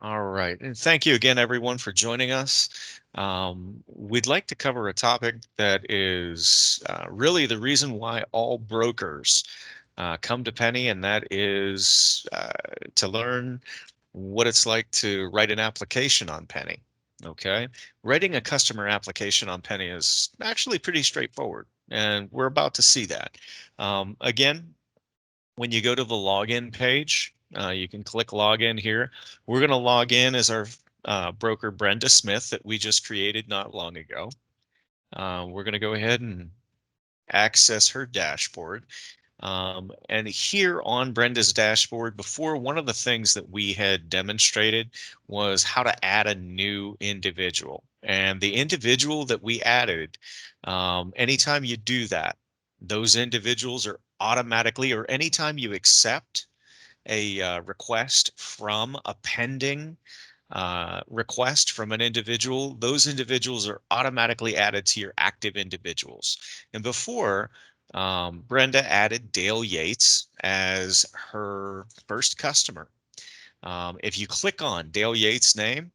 All right. And thank you again, everyone, for joining us. We'd like to cover a topic that is really the reason why all brokers come to Penny, and that is to learn what it's like to write an application on Penny. Okay. Writing a customer application on Penny is actually pretty straightforward, and we're about to see that. Again, when you go to the login page, you can click login here. We're going to log in as our broker Brenda Smith that we just created not long ago. We're going to go ahead and access her dashboard. And here on Brenda's dashboard, before, one of the things that we had demonstrated was how to add a new individual. And the individual that we added, anytime you do that, those individuals are automatically, or anytime you accept a request from a pending request from an individual, those individuals are automatically added to your active individuals. And before, Brenda added Dale Yates as her first customer. If you click on Dale Yates' name,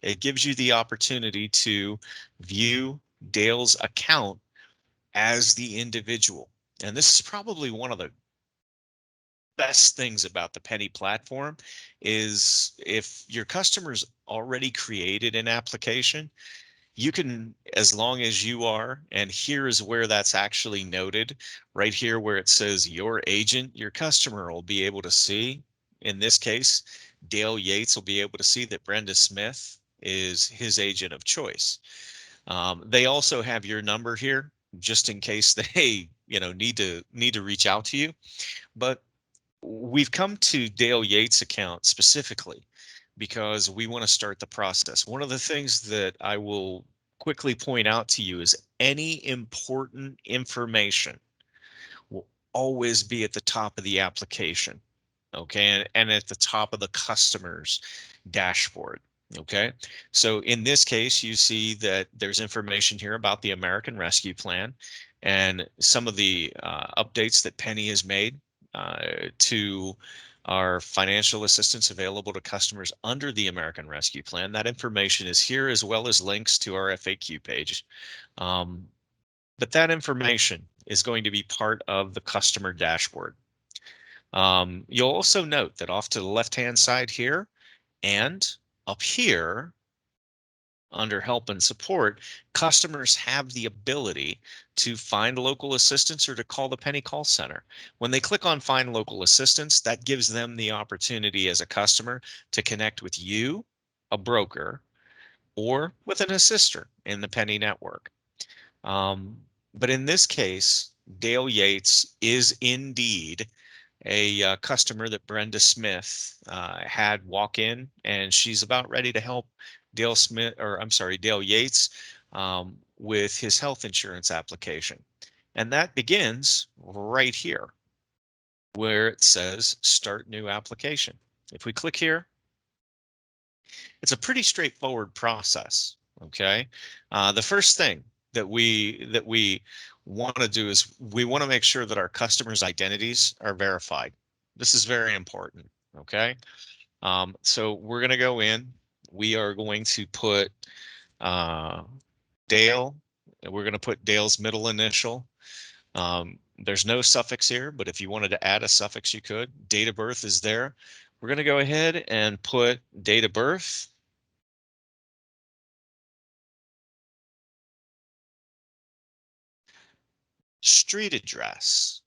it gives you the opportunity to view Dale's account as the individual. And this is probably one of the best things about the Penny platform is if your customers already created an application, you can, as long as you are, and here is where that's actually noted, right here where it says your agent, your customer will be able to see, in this case, Dale Yates will be able to see that Brenda Smith is his agent of choice. They also have your number here just in case they, need to reach out to you. But we've come to Dale Yates' account specifically because we want to start the process. One of the things that I will quickly point out to you is any important information will always be at the top of the application, okay, and at the top of the customer's dashboard. Okay, so in this case, you see that there's information here about the American Rescue Plan and some of the updates that Penny has made to our financial assistance available to customers under the American Rescue Plan. That information is here, as well as links to our FAQ page. Um, but that information is going to be part of the customer dashboard. You'll also note that off to the left-hand side here and up here under help and support, customers have the ability to find local assistance or to call the Penny call center. When they click on find local assistance, that gives them the opportunity as a customer to connect with you, a broker, or with an assister in the Penny network. Um, but in this case, Dale Yates is indeed a customer that Brenda Smith had walk in, and she's about ready to help Dale Smith, or I'm sorry, Dale Yates, with his health insurance application. And that begins right here where it says start new application. If we click here, it's a pretty straightforward process. Okay. The first thing that we want to do is we want to make sure that our customers' identities are verified. This is very important. Okay. So we're going to go in. We are going to put uh, Dale. We're going to put Dale's middle initial. There's no suffix here, but if you wanted to add a suffix, you could. Date of birth is there. We're going to go ahead and put date of birth. Street address.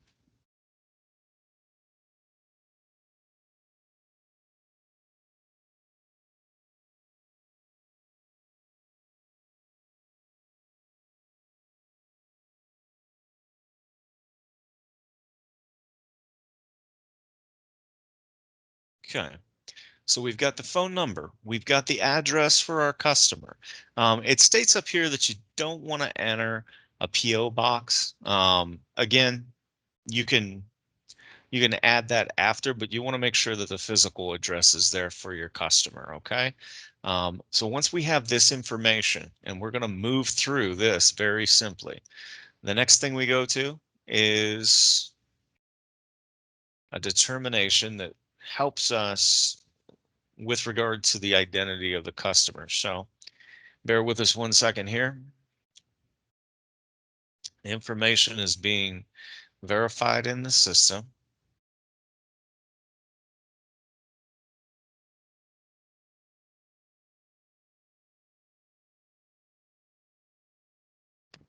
Okay. So we've got the phone number. We've got the address for our customer. It states up here that you don't want to enter a PO box. Again, you can you can add that after, but you want to make sure that the physical address is there for your customer. Okay. So once we have this information, and we're going to move through this very simply, the next thing we go to is a determination that helps us with regard to the identity of the customer. So bear with us 1 second here. Information is being verified in the system.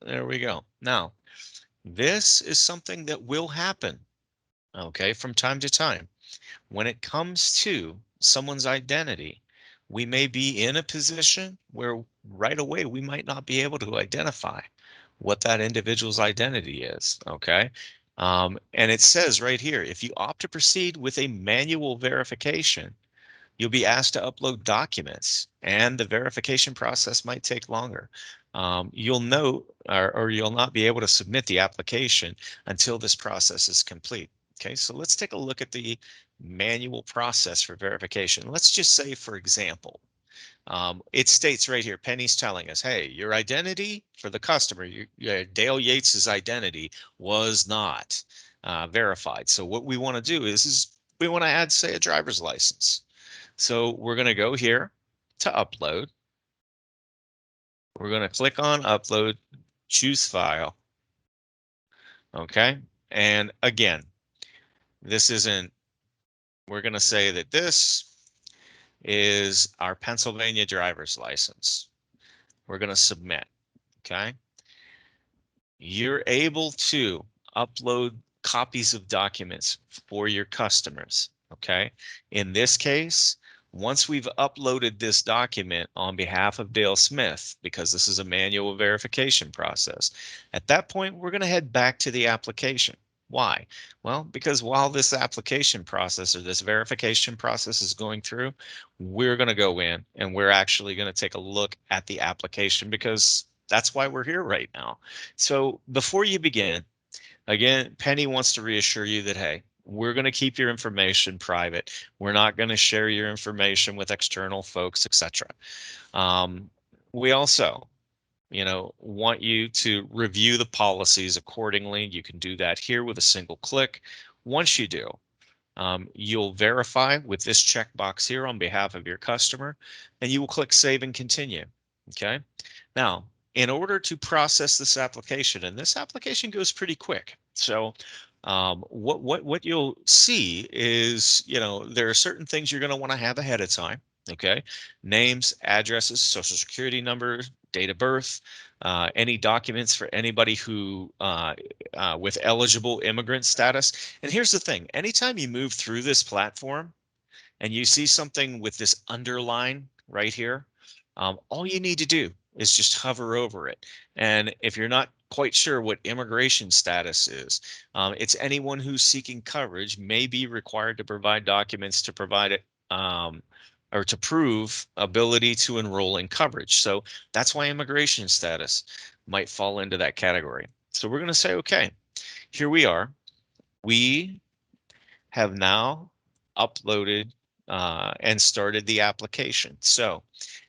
There we go. Now, this is something that will happen, okay, from time to time. When it comes to someone's identity, we may be in a position where right away we might not be able to identify what that individual's identity is, okay? And it says right here, if you opt to proceed with a manual verification, you'll be asked to upload documents, and the verification process might take longer. You'll note, or you'll not be able to submit the application until this process is complete. Okay, so let's take a look at the manual process for verification. Let's just say, for example, it states right here, Penny's telling us, hey, your identity for the customer, Dale Yates's identity was not verified. So what we want to do is we want to add, say, a driver's license. So we're going to go here to upload. We're going to click on upload, choose file. Okay. And again, this isn't, we're going to say that this is our Pennsylvania driver's license. We're going to submit. Okay. You're able to upload copies of documents for your customers. Okay. In this case, once we've uploaded this document on behalf of Dale Smith, because this is a manual verification process, at that point, we're going to head back to the application. Why? Well, because while this application process or this verification process is going through, we're going to go in and we're actually going to take a look at the application, because that's why we're here right now. So before you begin, again, Penny wants to reassure you that, hey, we're going to keep your information private. We're not going to share your information with external folks, etc. We also, want you to review the policies accordingly. You can do that here with a single click. Once you do, you'll verify with this checkbox here on behalf of your customer, and you will click Save and Continue. Okay. Now, in order to process this application, and this application goes pretty quick. So what you'll see is, there are certain things you're going to want to have ahead of time. Okay. Names, addresses, social security number, date of birth, any documents for anybody who with eligible immigrant status. And here's the thing, anytime you move through this platform and you see something with this underline right here, all you need to do is just hover over it. And if you're not quite sure what immigration status is, it's anyone who's seeking coverage may be required to provide documents to provide it, or to prove ability to enroll in coverage. So that's why immigration status might fall into that category. So we're going to say, okay, here we are. We have now uploaded and started the application. So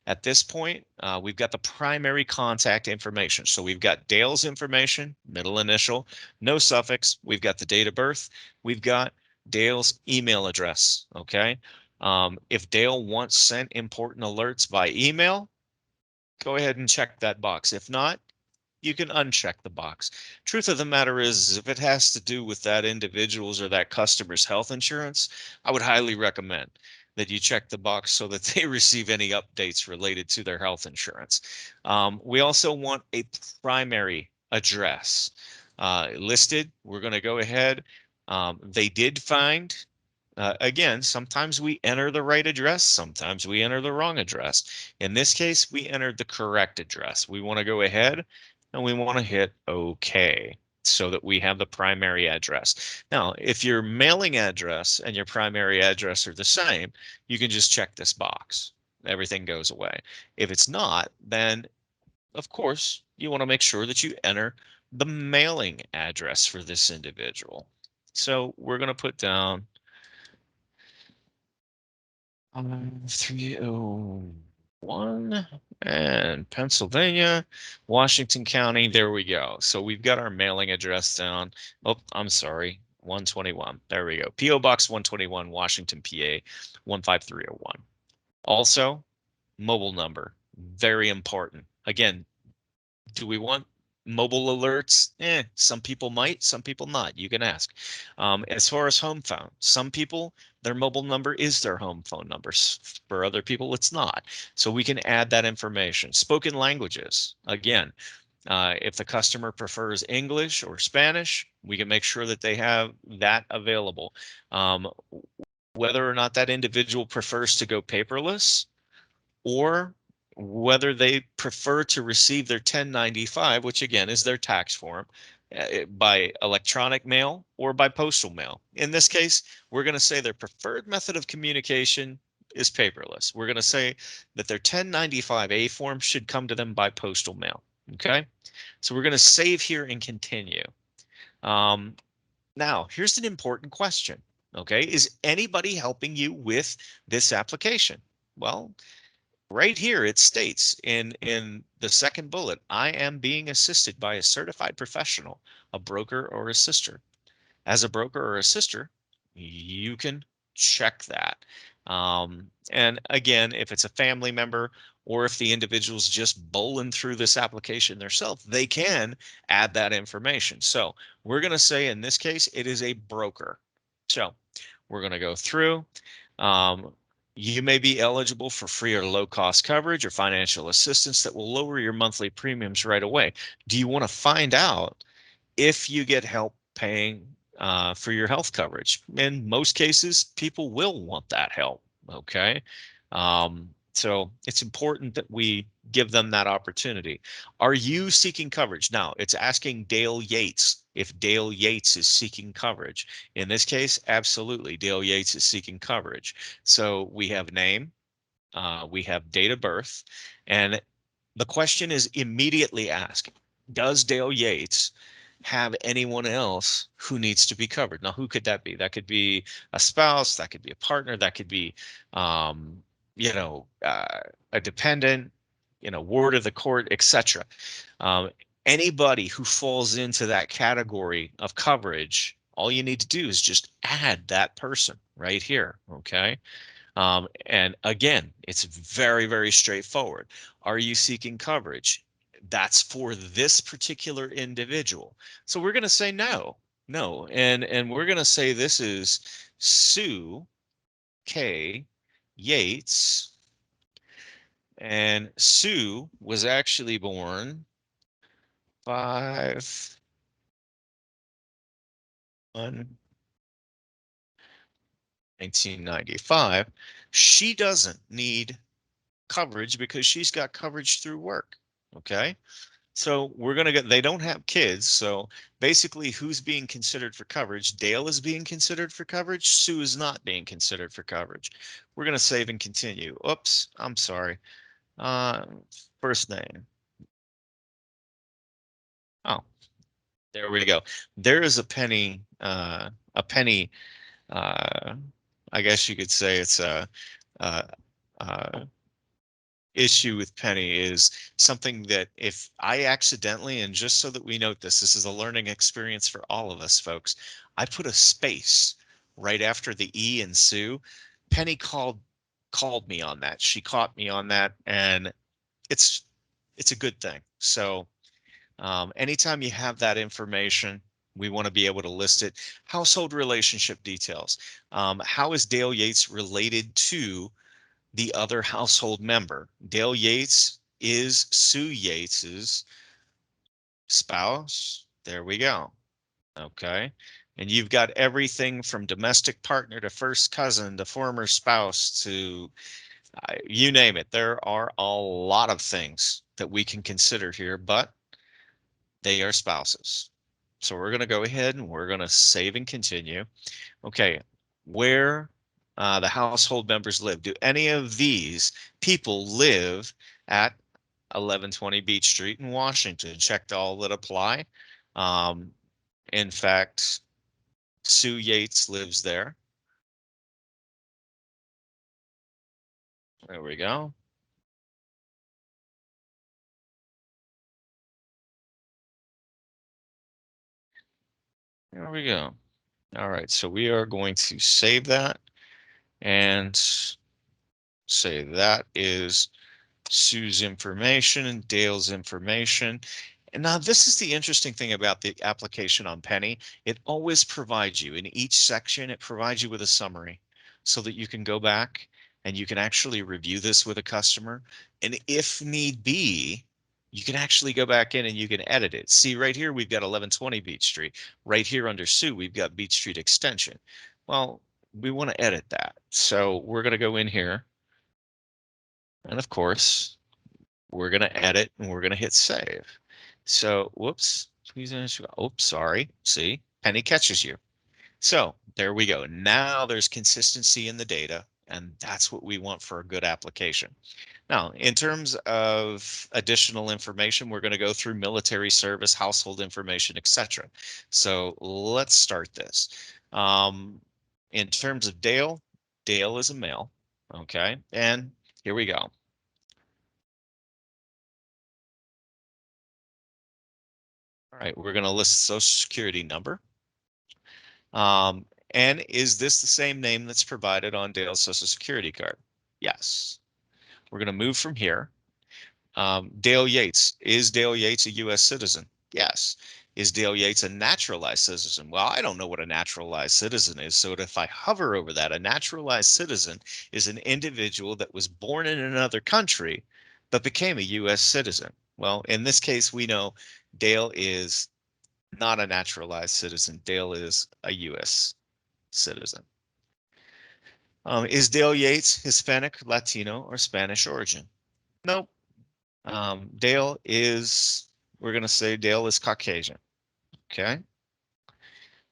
at this point, we've got the primary contact information. So we've got Dale's information, middle initial, no suffix. We've got the date of birth. We've got Dale's email address. Okay. If Dale wants sent important alerts by email, go ahead and check that box. If not, you can uncheck the box. Truth of the matter is, if it has to do with that individual's or that customer's health insurance, I would highly recommend that you check the box so that they receive any updates related to their health insurance. We also want a primary address listed. We're going to go ahead. They did find, again, sometimes we enter the right address, sometimes we enter the wrong address. In this case, we entered the correct address. We want to go ahead and we want to hit OK so that we have the primary address. Now, if your mailing address and your primary address are the same, you can just check this box. Everything goes away. If it's not, then of course, you want to make sure that you enter the mailing address for this individual. So we're going to put down 301 and Pennsylvania, Washington County. There we go. So we've got our mailing address down. Oh, I'm sorry. 121. There we go. P.O. Box 121, Washington, PA 15301. Also, mobile number, very important. Again, do we want mobile alerts? Some people might, some people not. You can ask. As far as home phone, some people, their mobile number is their home phone numbers. For other people, it's not. So we can add that information. Spoken languages, again, if the customer prefers English or Spanish, we can make sure that they have that available. Um, whether or not that individual prefers to go paperless, or whether they prefer to receive their 1095, which again is their tax form, by electronic mail or by postal mail. In this case, we're going to say their preferred method of communication is paperless. We're going to say that their 1095A form should come to them by postal mail. Okay, so we're going to save here and continue. Um, Now, here's an important question. Okay, is anybody helping you with this application? Well, right here it states in the second bullet, I am being assisted by a certified professional, a broker or a sister. As a broker or a sister, you can check that. And again, if it's a family member or if the individual's just bowling through this application themselves, they can add that information. So we're going to say in this case, it is a broker. So we're going to go through. Um, you may be eligible for free or low cost coverage or financial assistance that will lower your monthly premiums right away. Do you want to find out if you get help paying for your health coverage? In most cases, people will want that help. Okay. So it's important that we give them that opportunity. Are you seeking coverage? Now, it's asking Dale Yates if Dale Yates is seeking coverage. In this case, absolutely, Dale Yates is seeking coverage. So we have name, we have date of birth, and the question is immediately asked, does Dale Yates have anyone else who needs to be covered? Now, who could that be? That could be a spouse, that could be a partner, that could be, um, you know, a dependent, ward of the court, etc. Um, Anybody who falls into that category of coverage, all you need to do is just add that person right here. Okay. And again, it's very, very straightforward. Are you seeking coverage? That's for this particular individual. So we're going to say no, no, and we're going to say this is Sue K. Yates, and Sue was actually born 5/1/1995. She doesn't need coverage because she's got coverage through work. Okay. So we're going to get, they don't have kids. So basically, who's being considered for coverage? Dale is being considered for coverage. Sue is not being considered for coverage. We're going to save and continue. Oops, I'm sorry. Uh, First name. Oh, there we go. There is a Pennie, uh, I guess you could say it's a, uh, issue with Pennie is something that if I accidentally, and just so that we note this, this is a learning experience for all of us folks, I put a space right after the E in Sue. Pennie called me on that. She caught me on that, and it's it's a good thing. So anytime you have that information, we want to be able to list it. Household relationship details. How is Dale Yates related to the other household member? Dale Yates is Sue Yates's spouse. There we go. Okay. And you've got everything from domestic partner to first cousin to former spouse to you name it. There are a lot of things that we can consider here, but they are spouses. So we're going to go ahead and we're going to save and continue. Okay, where the household members live. Do any of these people live at 1120 Beach Street in Washington? Checked all that apply. Um, in fact, Sue Yates lives there. There we go. There we go. All right, so we are going to save that and say that is Sue's information and Dale's information. And now this is the interesting thing about the application on Penny. It always provides you in each section, it provides you with a summary so that you can go back and you can actually review this with a customer. And if need be, you can actually go back in and you can edit it. See right here, we've got 1120 Beach Street. Right here under Sue, we've got Beach Street Extension. Well, we want to edit that. So we're going to go in here. And of course, we're going to edit and we're going to hit save. So, whoops, please answer. Oops, sorry. See, Penny catches you. So there we go. Now there's consistency in the data, and that's what we want for a good application. Now, in terms of additional information, we're going to go through military service, household information, etc. So let's start this. In terms of Dale, Dale is a male. Okay, and here we go. All right, we're going to list social security number. And is this the same name that's provided on Dale's social security card? Yes. We're going to move from here. Dale Yates. Is Dale Yates a U.S. citizen? Yes. Is Dale Yates a naturalized citizen? Well, I don't know what a naturalized citizen is. So if I hover over that, a naturalized citizen is an individual that was born in another country but became a U.S. citizen. Well, in this case, we know Dale is not a naturalized citizen. Dale is a U.S. citizen. Is Dale Yates Hispanic, Latino, or Spanish origin? Nope. Dale is, we're going to say Dale is Caucasian. Okay.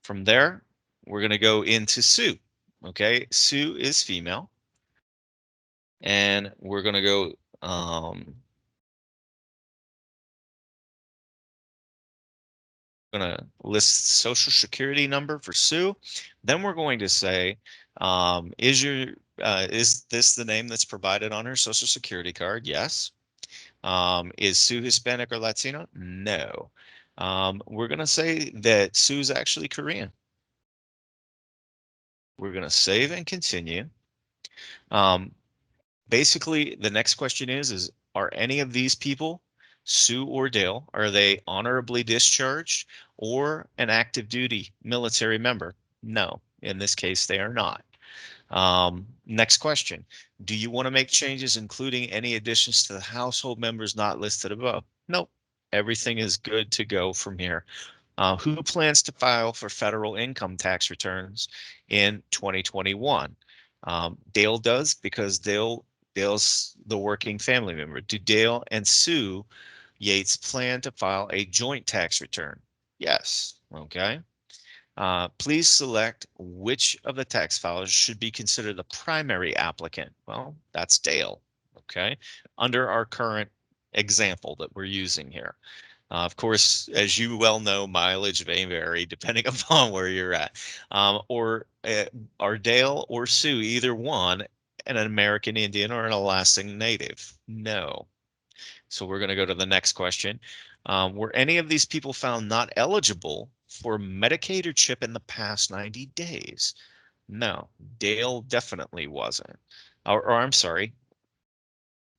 From there, we're going to go into Sue. Okay. Sue is female. And we're going to go, going to list social security number for Sue. Then we're going to say, is this the name that's provided on her social security card? Yes. Is Sue Hispanic or Latino? No. We're going to say that Sue's actually Korean. We're going to save and continue. Basically, the next question is are any of these people, Sue or Dale, are they honorably discharged or an active duty military member? No, in this case, they are not. Next question. Do you want to make changes, including any additions to the household members not listed above? Nope. Everything is good to go from here. Who plans to file for federal income tax returns in 2021? Dale does because Dale's the working family member. Do Dale and Sue Yates plan to file a joint tax return? Yes. Okay. Please select which of the tax filers should be considered the primary applicant. Well, that's Dale. Okay. Under our current example that we're using here. Of course, as you well know, mileage may vary depending upon where you're at. Are Dale or Sue either one an American Indian or an Alaskan Native? No. So we're going to go to the next question. Were any of these people found not eligible for Medicaid or CHIP in the past 90 days? No, Dale definitely wasn't. Or I'm sorry,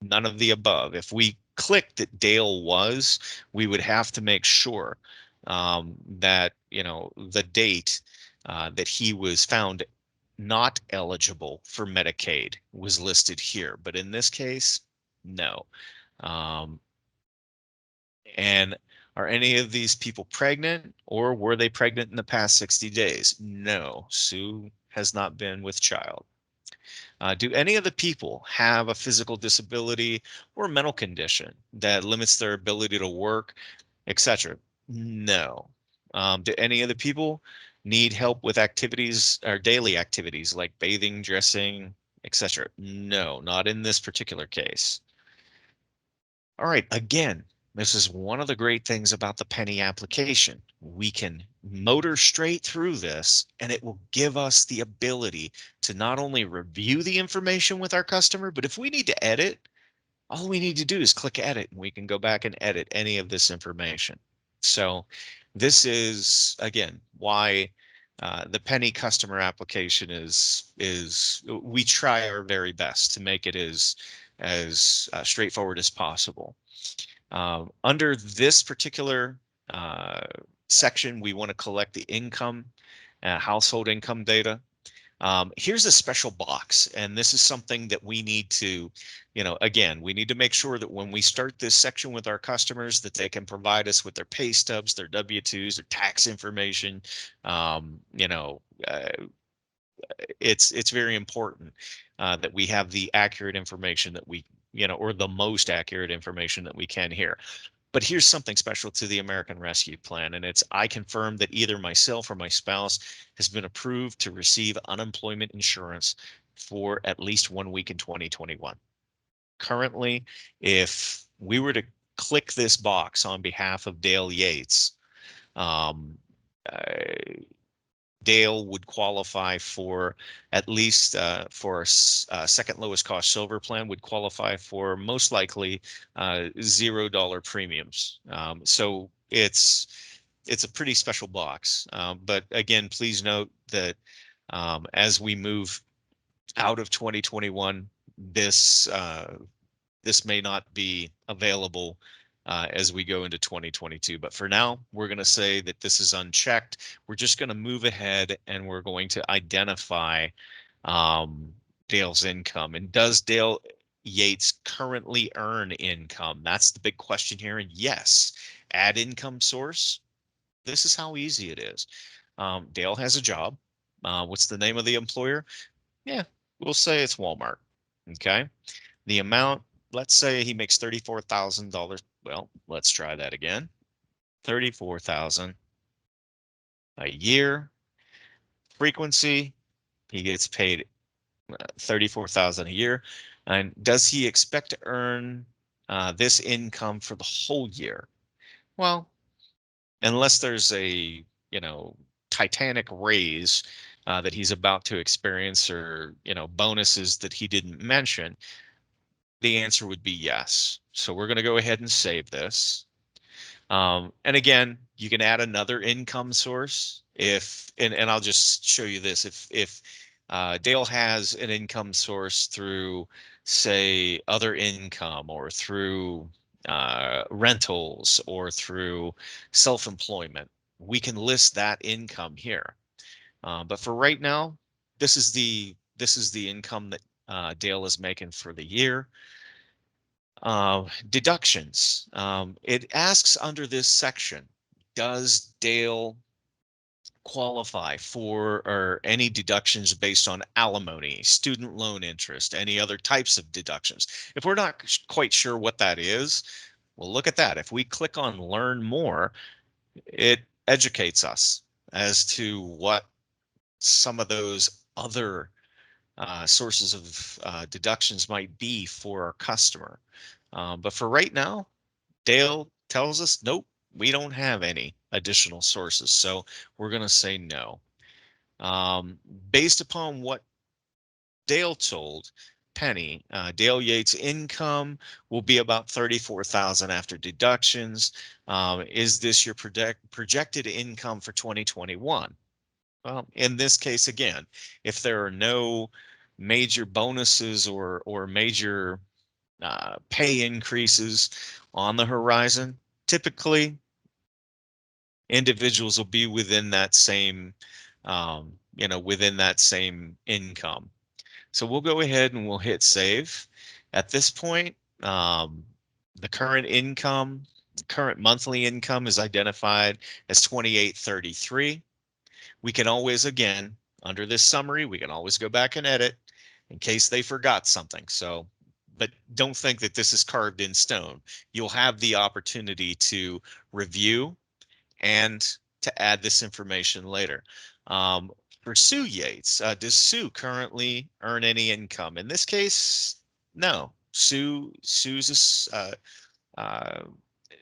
none of the above. If we clicked that Dale was, we would have to make sure that, the date that he was found not eligible for Medicaid was listed here. But in this case, no. And are any of these people pregnant or were they pregnant in the past 60 days? No, Sue has not been with child. Do any of the people have a physical disability or mental condition that limits their ability to work, etc.? No. Do any of the people need help with activities or daily activities like bathing, dressing, etc.? No, not in this particular case. All right, again, this is one of the great things about the Pennie application. We can motor straight through this and it will give us the ability to not only review the information with our customer, but if we need to edit, all we need to do is click edit and we can go back and edit any of this information. So this is, again, why the Pennie customer application is we try our very best to make it as straightforward as possible. Under this particular uh, section, we want to collect the income, household income data. Here's a special box, and this is something that we need to, again, we need to make sure that when we start this section with our customers, that they can provide us with their pay stubs, their W-2s, their tax information. Um, you know, uh, it's very important that we have the accurate information that we, or the most accurate information that we can here. But here's something special to the American Rescue Plan, and it's I confirm that either myself or my spouse has been approved to receive unemployment insurance for at least 1 week in 2021. Currently, if we were to click this box on behalf of Dale Yates, um, uh, Dale would qualify for at least for a second lowest cost silver plan, would qualify for most likely $0 premiums. So it's a pretty special box. But again, please note that as we move out of 2021, this may not be available as we go into 2022. But for now, we're going to say that this is unchecked. We're just going to move ahead and we're going to identify um, Dale's income. And does Dale Yates currently earn income? That's the big question here. And yes, add income source. This is how easy it is. Dale has a job. What's the name of the employer? Yeah, we'll say it's Walmart. Okay. The amount, let's say he makes $34,000. Well, let's try that again. 34,000 a year. Frequency, he gets paid 34,000 a year. And does he expect to earn this income for the whole year? Well, unless there's a, Titanic raise that he's about to experience or, bonuses that he didn't mention, the answer would be yes. So we're going to go ahead and save this. And again, you can add another income source and I'll just show you this. If Dale has an income source through, say, other income or through rentals or through self-employment, we can list that income here. But for right now, this is the income that Dale is making for the year. Deductions. It asks under this section, does Dale qualify for or any deductions based on alimony, student loan interest, any other types of deductions? If we're not quite sure what that is, well, look at that. If we click on learn more, it educates us as to what some of those other sources of deductions might be for our customer. But for right now, Dale tells us, nope, we don't have any additional sources. So we're going to say no. Um, Based upon what Dale told Pennie, Dale Yates' income will be about 34,000 after deductions. Is this your projected income for 2021? Well, in this case, again, if there are no major bonuses or major pay increases on the horizon, typically individuals will be within that same, within that same income. So we'll go ahead and we'll hit save. At this point, the current monthly income is identified as 2833. We can always, again, under this summary, we can always go back and edit in case they forgot something. So, but don't think that this is carved in stone. You'll have the opportunity to review and to add this information later. Um, for Sue Yates, does Sue currently earn any income? In this case, no. Sue's a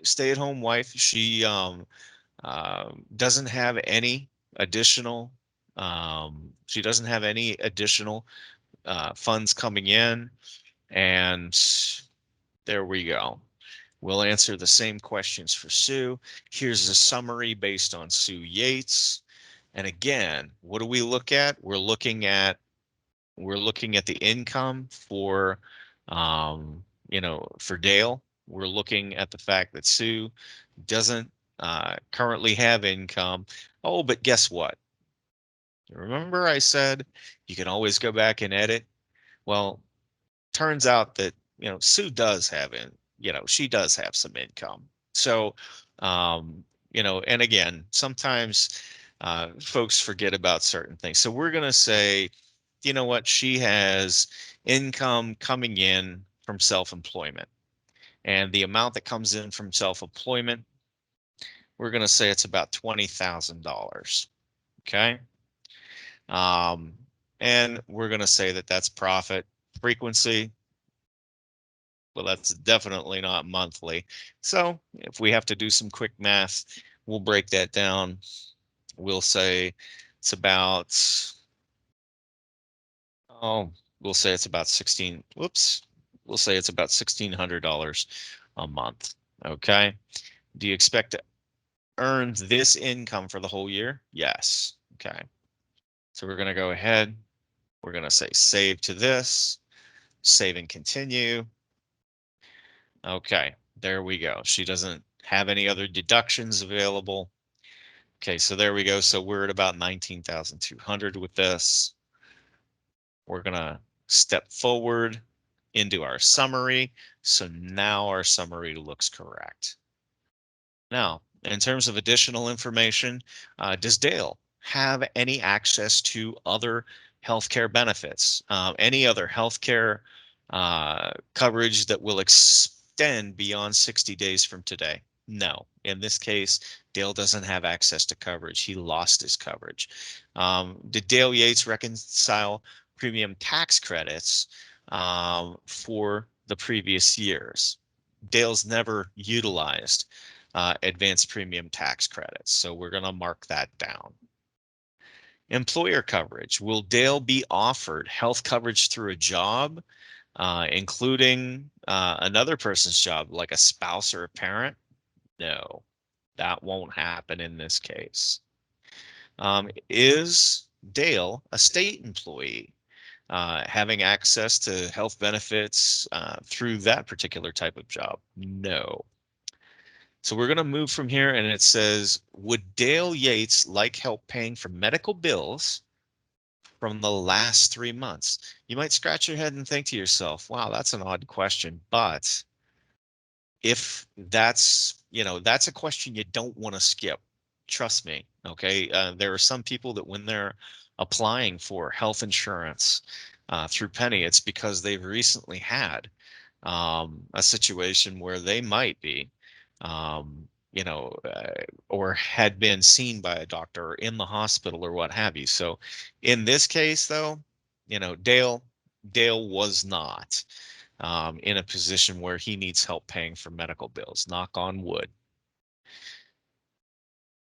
stay-at-home wife. She doesn't have any additional. She doesn't have any additional funds coming in, and there we go. We'll answer the same questions for Sue. Here's a summary based on Sue Yates. And again, what do we look at? We're looking at the income for, for Dale. We're looking at the fact that Sue doesn't currently have income. Oh, but guess what? Remember I said you can always go back and edit? Well, turns out that, Sue does have she does have some income. So, and again, sometimes folks forget about certain things. So we're going to say, you know what, she has income coming in from self-employment. And the amount that comes in from self-employment, we're going to say it's about $20,000. Okay. Um, and we're going to say that that's profit. Frequency, well, that's definitely not monthly. So if we have to do some quick math, we'll break that down. We'll say it's about, oh, we'll say it's about 16, whoops, we'll say it's about $1,600 a month. Okay. Do you expect to earn this income for the whole year? Yes. Okay. So we're going to go ahead. We're going to say save to this, save and continue. Okay, there we go. She doesn't have any other deductions available. Okay, so there we go. So we're at about 19,200 with this. We're gonna step forward into our summary. So now our summary looks correct. Now, in terms of additional information, does Dale have any access to other healthcare benefits? Any other healthcare coverage that will extend beyond 60 days from today? No. In this case, Dale doesn't have access to coverage. He lost his coverage. Did Dale Yates reconcile premium tax credits for the previous years? Dale's never utilized advanced premium tax credits. So we're going to mark that down. Employer coverage. Will Dale be offered health coverage through a job, including another person's job, like a spouse or a parent? No, that won't happen in this case. Is Dale a state employee? Having access to health benefits through that particular type of job? No. So we're going to move from here, and it says, would Dale Yates like help paying for medical bills from the last 3 months? You might scratch your head and think to yourself, wow, that's an odd question. But if that's a question you don't want to skip. Trust me. Okay. There are some people that when they're applying for health insurance through Pennie, it's because they've recently had a situation where they might be, or had been seen by a doctor or in the hospital or what have you. So in this case, though, Dale was not in a position where he needs help paying for medical bills. Knock on wood.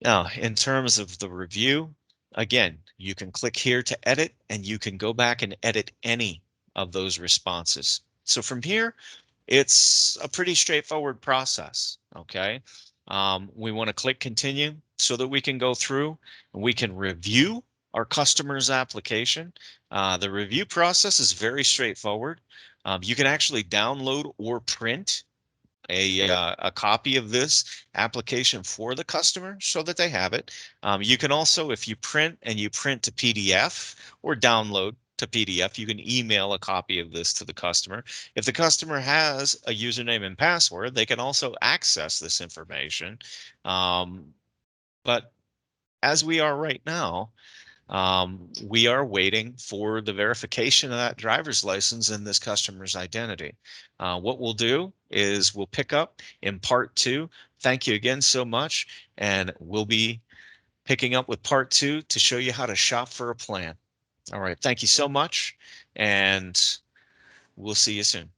Now, in terms of the review, again, you can click here to edit, and you can go back and edit any of those responses. So from here, it's a pretty straightforward process, okay? We want to click continue so that we can go through and we can review our customer's application. The review process is very straightforward. You can actually download or print a copy of this application for the customer so that they have it. You can also, if you print to PDF or download to PDF, you can email a copy of this to the customer. If the customer has a username and password, they can also access this information. But as we are right now, we are waiting for the verification of that driver's license and this customer's identity. What we'll do is we'll pick up in part two. Thank you again so much. And we'll be picking up with part two to show you how to shop for a plan. All right. Thank you so much. And we'll see you soon.